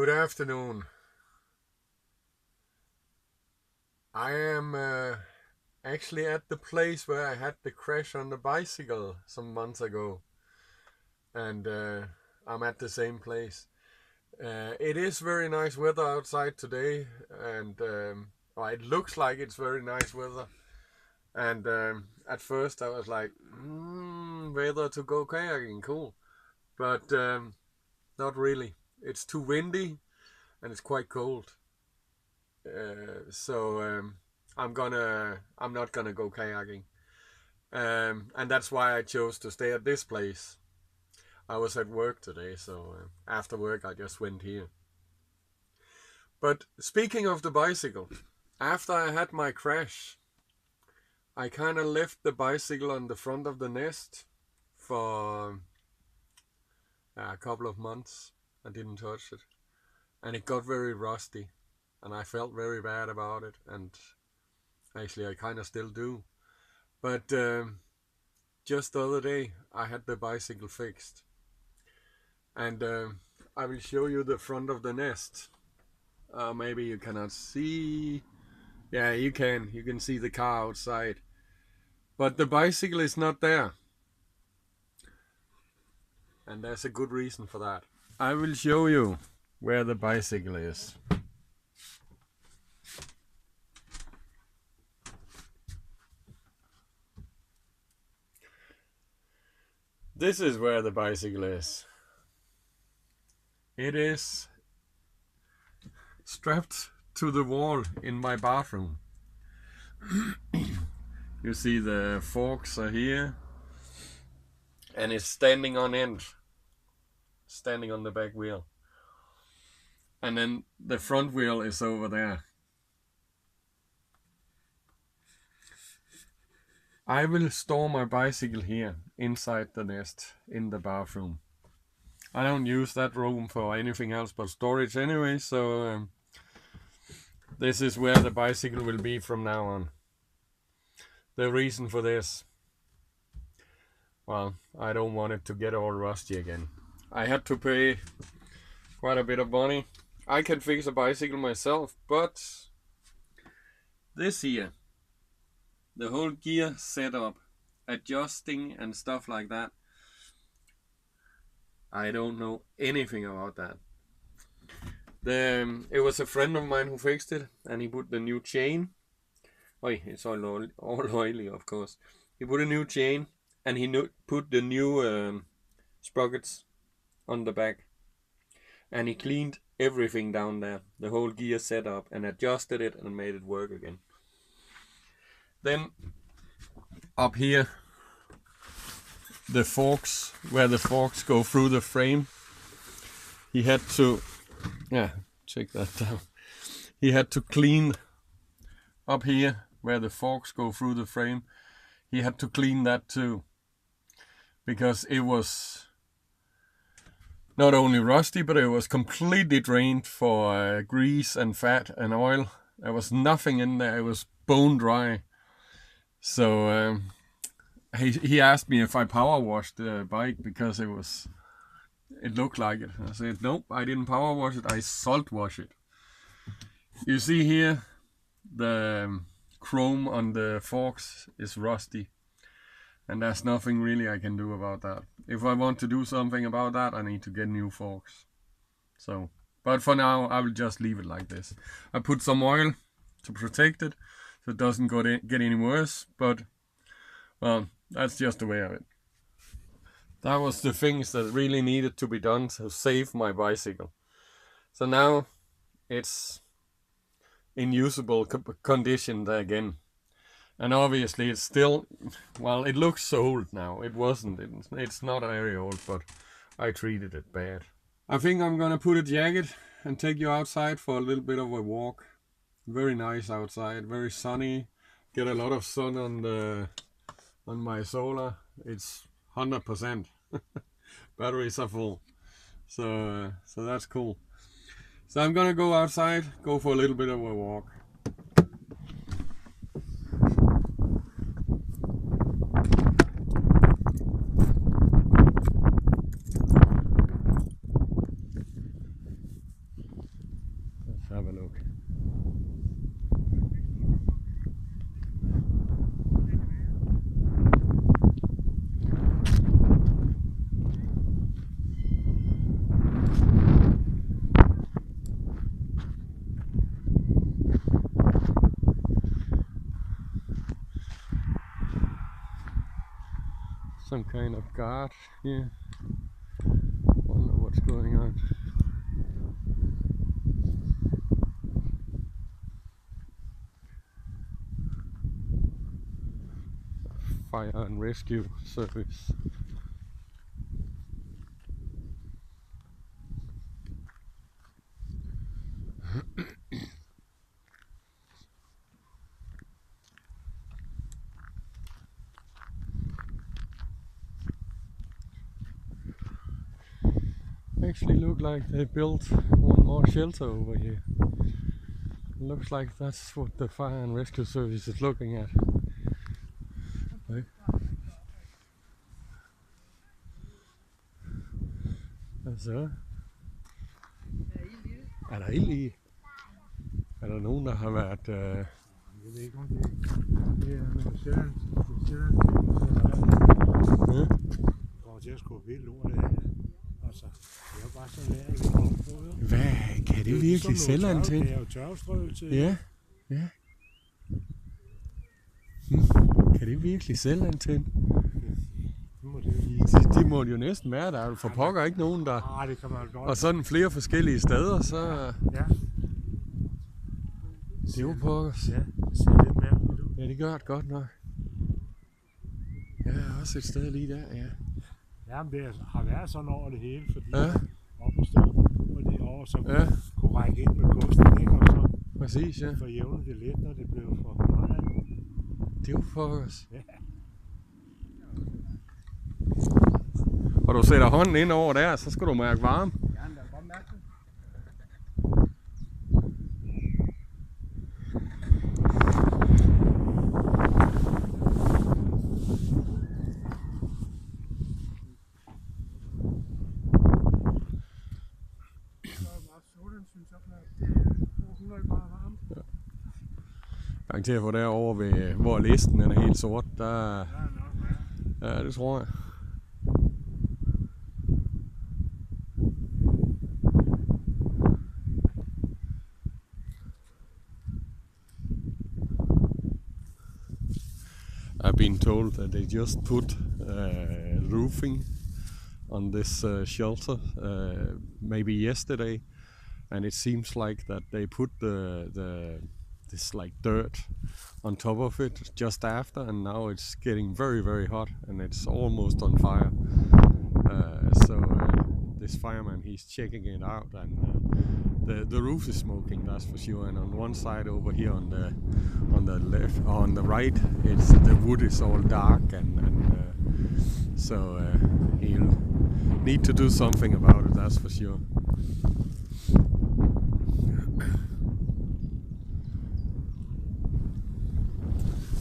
Good afternoon. I am actually at the place where I had the crash on the bicycle some months ago, and I'm at the same place. It is very nice weather outside today, and well, it looks like it's very nice weather. And at first I was like, weather to go kayaking, cool. But not really. It's too windy and it's quite cold. So I'm not gonna go kayaking. And that's why I chose to stay at this place. I was at work today, so after work I just went here. But speaking of the bicycle, after I had my crash, I kind of left the bicycle on the front of the nest for a couple of months. I didn't touch it, and it got very rusty, and I felt very bad about it, and actually I kind of still do. But just the other day I had the bicycle fixed, and I will show you the front of the nest. Maybe you cannot see. Yeah, you can see the car outside, but the bicycle is not there, and there's a good reason for that. I will show you where the bicycle is. This is where the bicycle is. It is strapped to the wall in my bathroom. You see the forks are here, and it's standing on end, standing on the back wheel, and then the front wheel is over there. I will store my bicycle here inside the nest in the bathroom. I don't use that room for anything else but storage anyway, so this is where the bicycle will be from now on. The reason for this, well, I don't want it to get all rusty again. I had to pay quite a bit of money. I can fix a bicycle myself, but this here, the whole gear setup, adjusting and stuff like that, I don't know anything about that. It was a friend of mine who fixed it, and he put the new chain. Oh, it's all oily, of course. He put a new chain, and he put the new sprockets on the back, and he cleaned everything down there, the whole gear setup, and adjusted it and made it work again. Then up here, the forks, where the forks go through the frame, he had to, check that down. He had to clean up here where the forks go through the frame. He had to clean that too, because it was not only rusty, but it was completely drained for grease and fat and oil. There was nothing in there. It was bone dry. So he asked me if I power washed the bike, because it looked like it. I said, nope, I didn't power wash it, I salt wash it. You see here, the chrome on the forks is rusty, and there's nothing really I can do about that. If I want to do something about that, I need to get new forks. So, but for now, I will just leave it like this. I put some oil to protect it, so it doesn't get any worse, but well, that's just the way of it. That was the things that really needed to be done to save my bicycle. So now it's in usable condition again. And obviously it's still, well, it looks old now. It wasn't. It's not very old, but I treated it bad. I think I'm gonna put a jacket and take you outside for a little bit of a walk. Very nice outside, very sunny. Get a lot of sun on my solar. It's 100%. Batteries are full. So that's cool. So I'm gonna go outside, go for a little bit of a walk. some kind of guard here. Wonder what's going on. Fire and rescue service. Actually look like they built one more shelter over here. Looks like that's what the fire and rescue service is looking at. Right. Hvad så? Er der ild i? Er der nogen, der har været... Jeg ved ikke om det er med Sjælland. Kommer til at skubbe helt lortet af. Altså, det er bare så læring. Hvad? Kan det virkelig selvantændt? Det er jo tørvestrøelse. Ja, ja. Kan det virkelig selvantændt? De må jo næsten være der. For pokker ikke nogen der. Det kan man godt. Og sådan flere forskellige steder, så... Ja. Det er jo pokkers. Ja, det ser lidt mærkeligt ud. Ja, det gør det godt nok. Ja, der er også et sted lige der, ja. Jamen, det har været sådan over det hele, fordi ja. Op og stå og det over, så ja. Kunne række ind med kosten, ikke? Og så præcis, ja. for jævne det lidt, når det blev for meget. Det er jo pokkers. Ja. Og du sætter hånden ind over der, så skal du mærke varme. Ja, men der er godt mærke det. Garanteret for derovre ved, hvor listen er helt sort, der... Ja, det tror jeg. I've been told that they just put roofing on this shelter maybe yesterday, and it seems like that they put this like dirt on top of it just after, and now it's getting very hot and it's almost on fire. So this fireman, he's checking it out, and the roof is smoking, that's for sure. And on one side over here on the left, or on the right, it's the wood is all dark, and so he'll need to do something about it, that's for sure.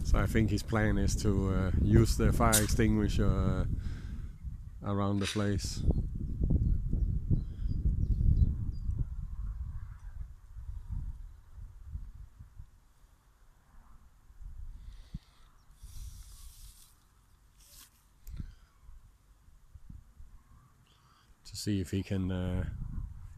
So I think his plan is to use the fire extinguisher around the place. To see if he can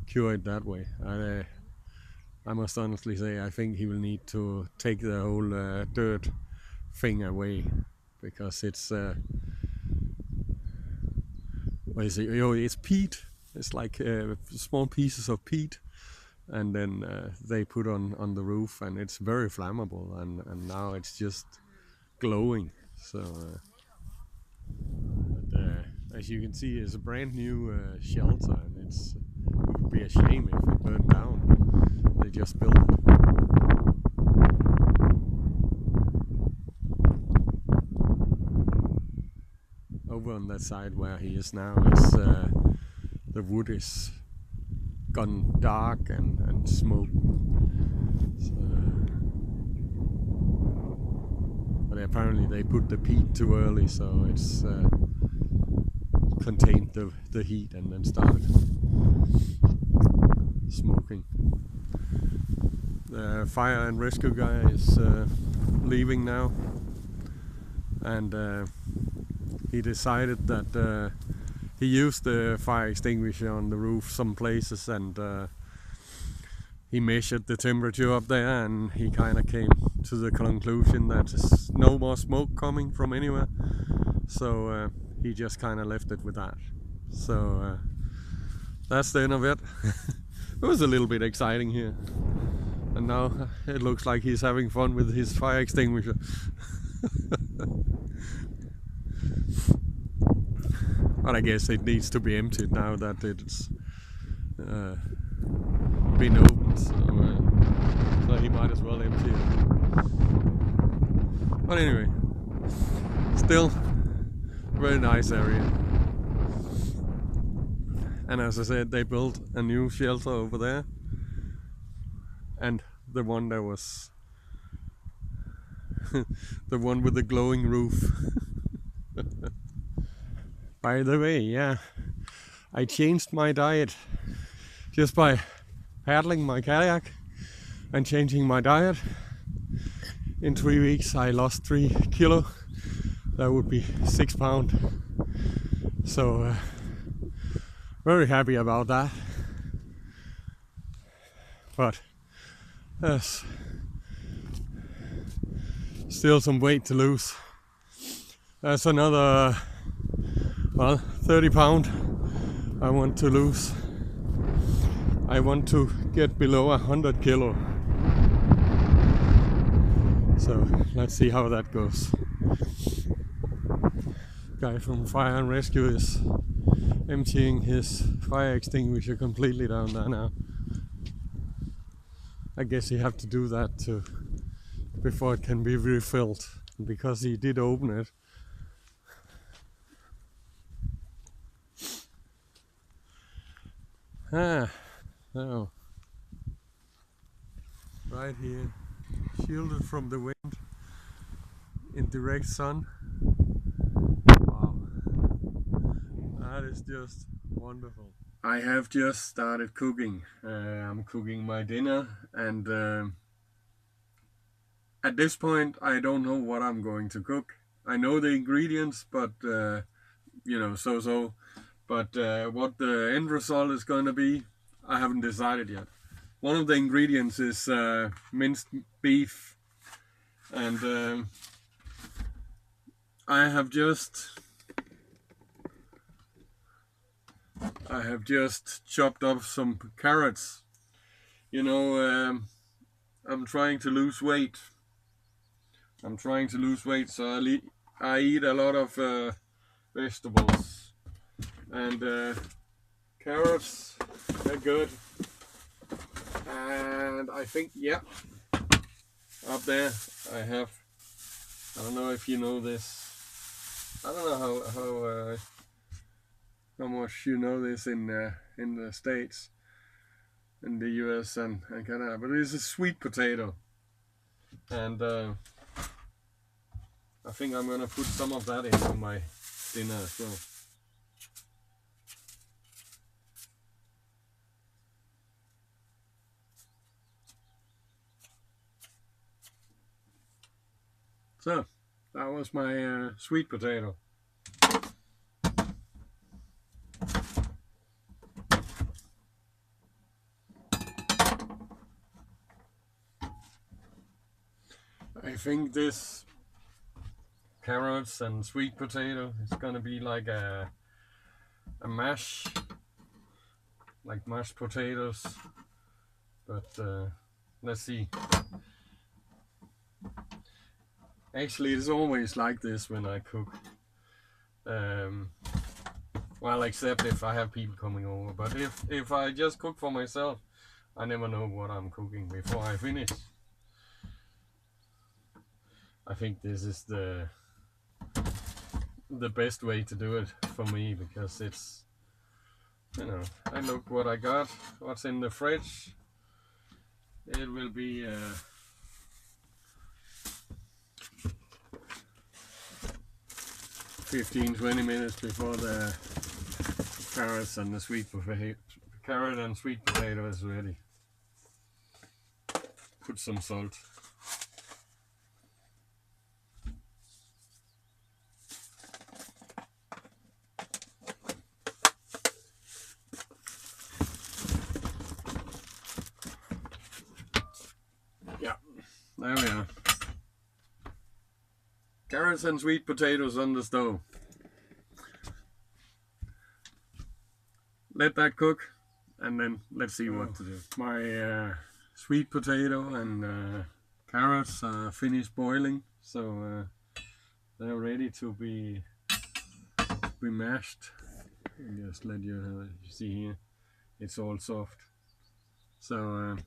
cure it that way. I must honestly say I think he will need to take the whole dirt thing away, because it's what is it? You know, it's peat. It's like small pieces of peat, and then they put on the roof, and it's very flammable, and now it's just glowing. So as you can see, it's a brand new shelter, and it would be a shame if it burned down. They just built it. Over on that side where he is now, is the wood is gone dark and smoke. So, but apparently they put the peat too early, so it's contained the heat and then started smoking. The fire and rescue guy is leaving now, and he decided that he used the fire extinguisher on the roof some places, and he measured the temperature up there, and he kind of came to the conclusion that there's no more smoke coming from anywhere. So he just kind of left it with that. So that's the end of it. It was a little bit exciting here, and now it looks like he's having fun with his fire extinguisher. But I guess it needs to be emptied now that it's been opened, so he might as well empty it. But anyway, still very nice area. And as I said, they built a new shelter over there, and the one that was the one with the glowing roof. By the way, yeah, I changed my diet just by paddling my kayak and changing my diet. In 3 weeks I lost 3 kilo. That would be 6 pounds. So very happy about that. But there's still some weight to lose. That's another, well, 30 pounds I want to lose. I want to get below 100 kilo. So let's see how that goes. Guy from Fire and Rescue is emptying his fire extinguisher completely down there now. I guess you have to do that too before it can be refilled, because he did open it. So right here, shielded from the wind in direct sun. Wow, that is just wonderful. I have just started cooking. I'm cooking my dinner, and at this point I don't know what I'm going to cook. I know the ingredients, but you know, so. But what the end result is going to be, I haven't decided yet. One of the ingredients is minced beef, and I have just chopped up some carrots. You know, I'm trying to lose weight. So I eat a lot of vegetables. And carrots, they're good. And I think, yeah, up there I have, I don't know if you know this, I don't know how much you know this in the States, in the US and Canada, but it's a sweet potato. And I think I'm gonna put some of that into my dinner as well. So, that was my sweet potato. I think this carrots and sweet potato is gonna be like a mash, like mashed potatoes, but let's see. Actually, it's always like this when I cook. Well, except if I have people coming over. But if I just cook for myself, I never know what I'm cooking before I finish. I think this is the best way to do it for me, because it's, you know, I look what I got, what's in the fridge. It will be 15-20 minutes before the carrots and the sweet potato is ready. Put some salt. Yeah, there we are. Carrots and sweet potatoes on the stove. let that cook, and then let's see what to do. My sweet potato and carrots are finished boiling, so they're ready to be mashed. I'll just let you see here, it's all soft. So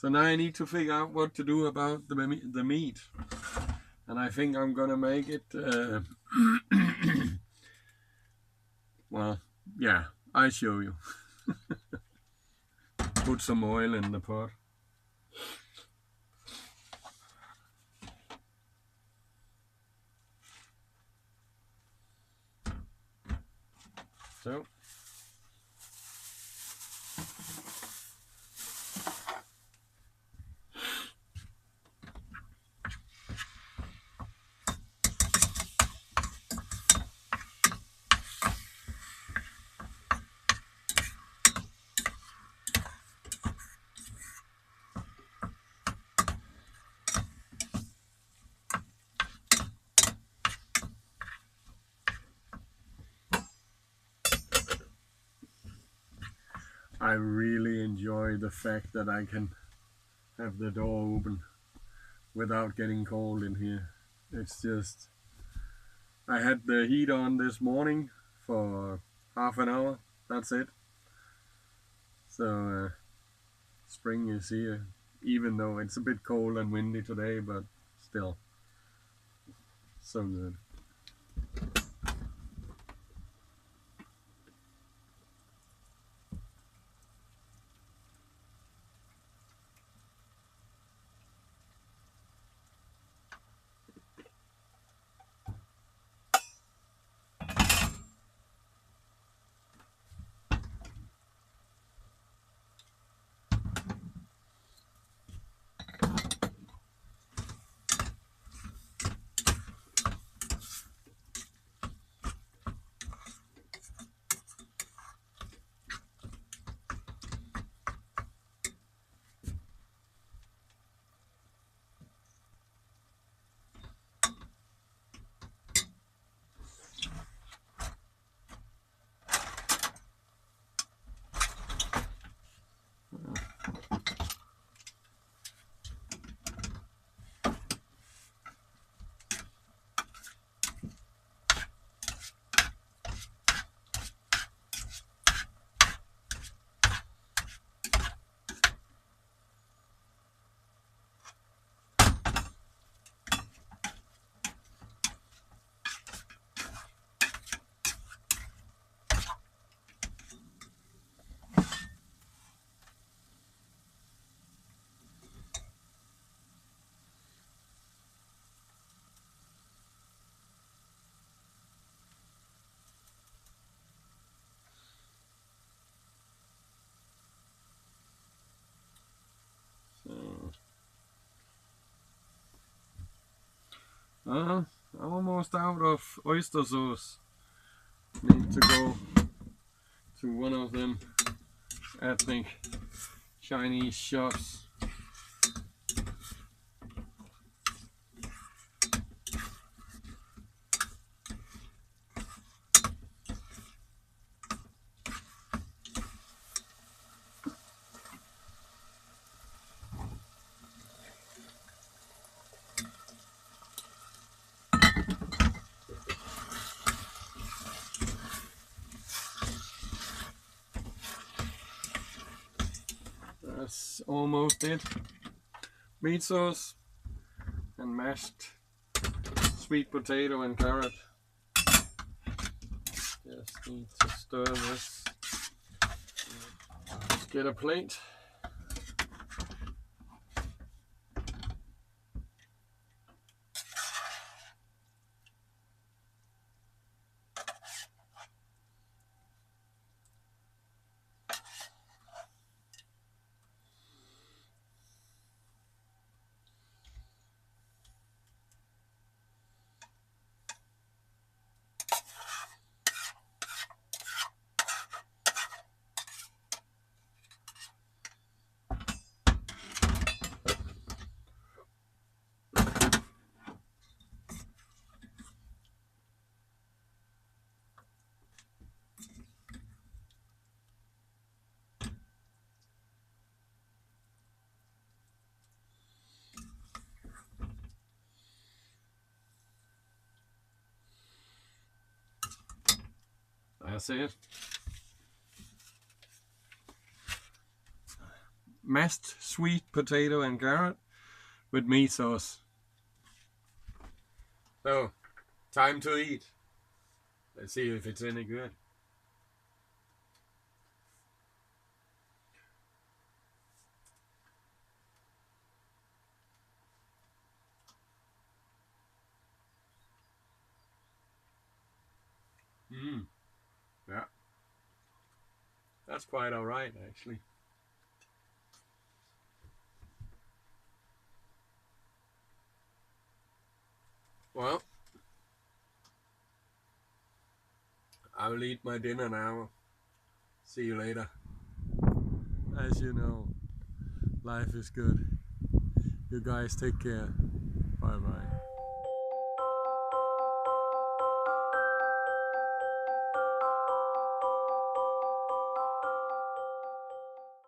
now I need to figure out what to do about the meat, and I think I'm gonna make it. Well, yeah, I show you. Put some oil in the pot. So. I really enjoy the fact that I can have the door open without getting cold in here. It's just, I had the heat on this morning for half an hour, that's it. So spring is here, even though it's a bit cold and windy today, but still, so good. I'm almost out of oyster sauce. Need to go to one of them ethnic Chinese shops. That's almost it. Meat sauce and mashed sweet potato and carrot. Just need to stir this. Let's get a plate. That's it. Mashed sweet potato and carrot with meat sauce. So, time to eat. Let's see if it's any good. Yeah. That's quite alright, actually. Well, I will eat my dinner now. See you later. As you know, life is good. You guys take care. Bye bye.